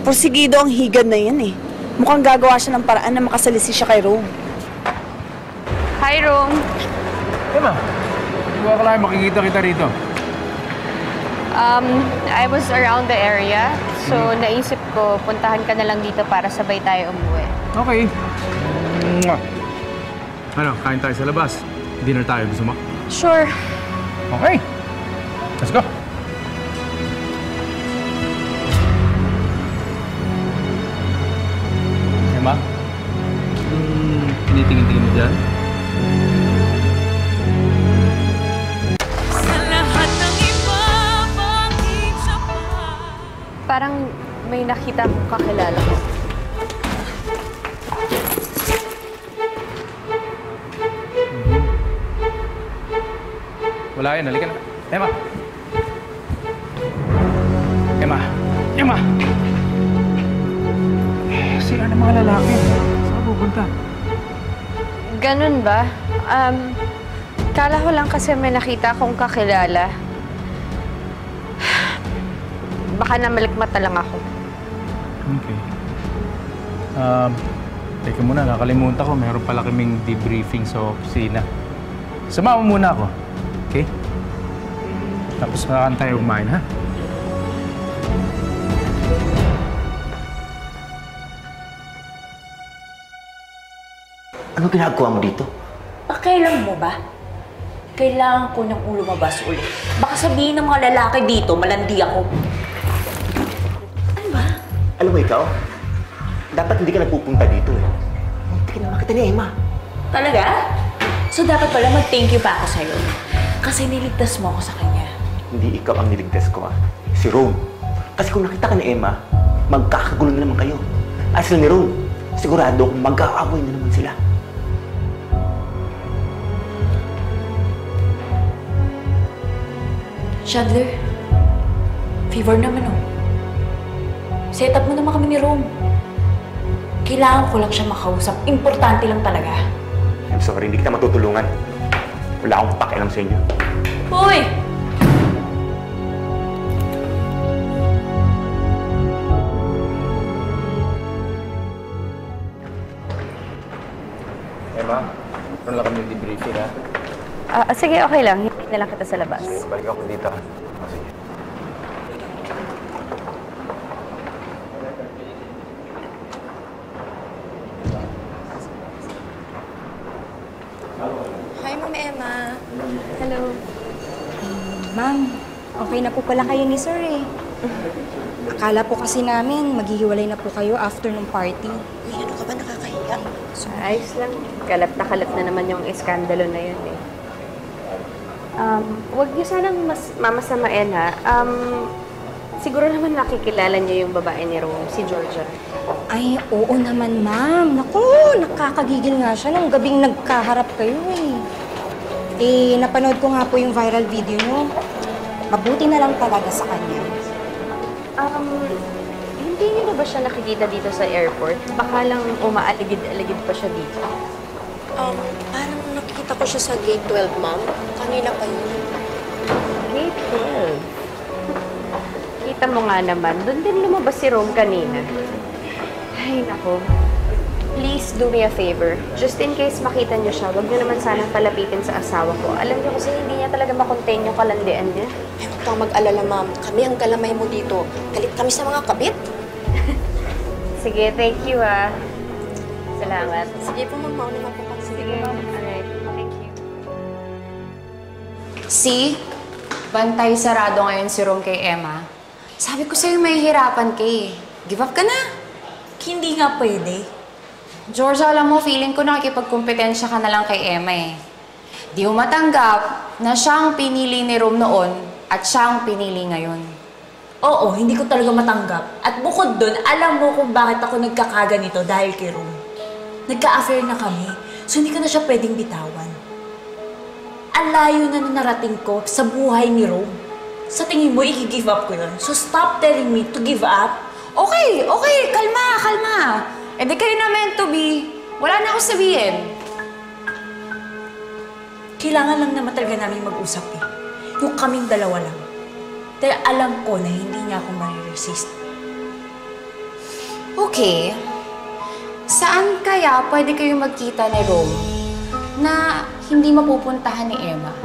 Porsigido ang higad na yan eh. Mukhang gagawa siya ng paraan na makasalisi siya kay Rome. Hi, Rome. Emma, hindi ko akalain makikita kita rito. I was around the area, so naisip ko puntahan ka na lang dito para sabay tayo umuwi. Okay. Ano, kain tayo sa labas. Dinner tayo, gusto mo? Sure. Okay. Let's go. Emma? Tinitingin-tingin mo dyan? Parang may nakita akong kakilala ko. Wala yun, halika na. Emma! Emma! Emma! Sila ng mga lalaki. Saan pupunta? Ganun ba? Kala ko lang kasi may nakita akong kakilala. Baka namalikmata lang ako. Okay. Teka muna, nakalimutan ko. Meron pala kaming debriefing sa opisina. Sumama muna ako. Okay? Tapos makakan tayo kumain, ha? Ano ginagawa mo dito? Pakailan mo ba? Kailangan ko nang lumabas ulit. Baka sabihin ng mga lalaki dito, malandi ako. Ano ba? Alam mo ikaw, dapat hindi ka nagpupunta dito eh. Hindi ka naman kita ni Emma. Talaga? So dapat pala mag-thank you pa ako sa'yo. Kasi niligtas mo ako sa kanya. Hindi ikaw ang niligtas ko si Rome. Kasi kung nakita ka ni Emma, magkakagulo na naman kayo. At sila ni Rome, sigurado kung mag-aaway na naman sila. Chandler, favor naman oh. Set up mo naman kami ni Rome. Kailangan ko lang siya makausap. Importante lang talaga. I'm sorry, hindi kita matutulungan. Wala akong pakialam sa inyo. Hoy! Emma, meron lang kami yung debriefing, ha? Sige, okay lang. Hindi na lang kita sa labas. Sige, balik ako dito, ha? Sige. Hi, Ma'am Emma. Hello. Ma'am, okay na po pala kayo ni Sir eh. Akala po kasi namin maghihiwalay na po kayo after ng party. Uy, ano ka ba nakakahiya? Ayos lang. Kalat na naman yung iskandalo na yun eh. Huwag niyo sanang mamasamain ha. Siguro naman nakikilala niyo yung babae ni Rome, si Georgia. Ay, oo naman, ma'am. Naku, nakakagigil nga siya nung gabing nagkaharap kayo eh. Napanood ko nga po yung viral video niyo. Mabuti na lang talaga sa kanya. Hindi niyo na ba siya nakikita dito sa airport? Baka lang umaaligid-aligid pa siya dito. Parang nakikita ko siya sa Gate 12, ma'am. Kanina pa yun. Gate 12? Kita mo nga naman, doon din lumabas si Rome kanina. Ay, nako. Please do me a favor. Just in case makita niyo siya, huwag niyo naman sanang palapitin sa asawa ko. Alam niyo kasi hindi niya talaga makontain yung kalandian niya. Ay, huwag kang mag-alala, ma'am. Kami ang kalamay mo dito. Galit kami sa mga kabit. Sige, thank you ah. Salamat. Sige po, ma'am. Mauna na po kami. Sige, alright. Thank you. See? Bantay sarado ngayon si Rome kay Emma. Sabi ko sa'yo may hirapan kay. Give up ka na. Hindi nga pwede. Georgia, alam mo, feeling ko nakikipagkumpetensya ka na lang kay Emma eh. Di mo matanggap na siya ang pinili ni Rome noon at siya ang pinili ngayon. Oo, hindi ko talaga matanggap. At bukod doon, alam mo kung bakit ako nagkakaganito dahil kay Rome. Nagka-affair na kami, so hindi ko na siya pwedeng bitawan. Ang layo na narating ko sa buhay ni Rome. Sa tingin mo, i-give up ko yun. So stop telling me to give up. Okay, kalma. Eh di kayo na meant to be. Wala na ako sabihin. Kailangan lang naman talaga namin mag-usap eh. Yung kaming dalawa lang. Dahil alam ko na hindi niya ako mariresist. Okay. Saan kaya pwede kayong magkita ni Rome na hindi mapupuntahan ni Emma?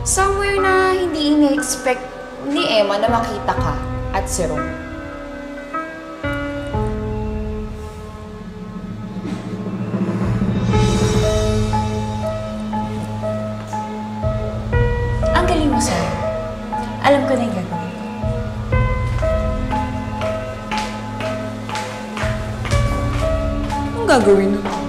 Somewhere na hindi ini-expect ni Emma na makita ka at si Rome. Ang galing mo, sir. Alam ko na yung gagawin ko. Anong gagawin mo?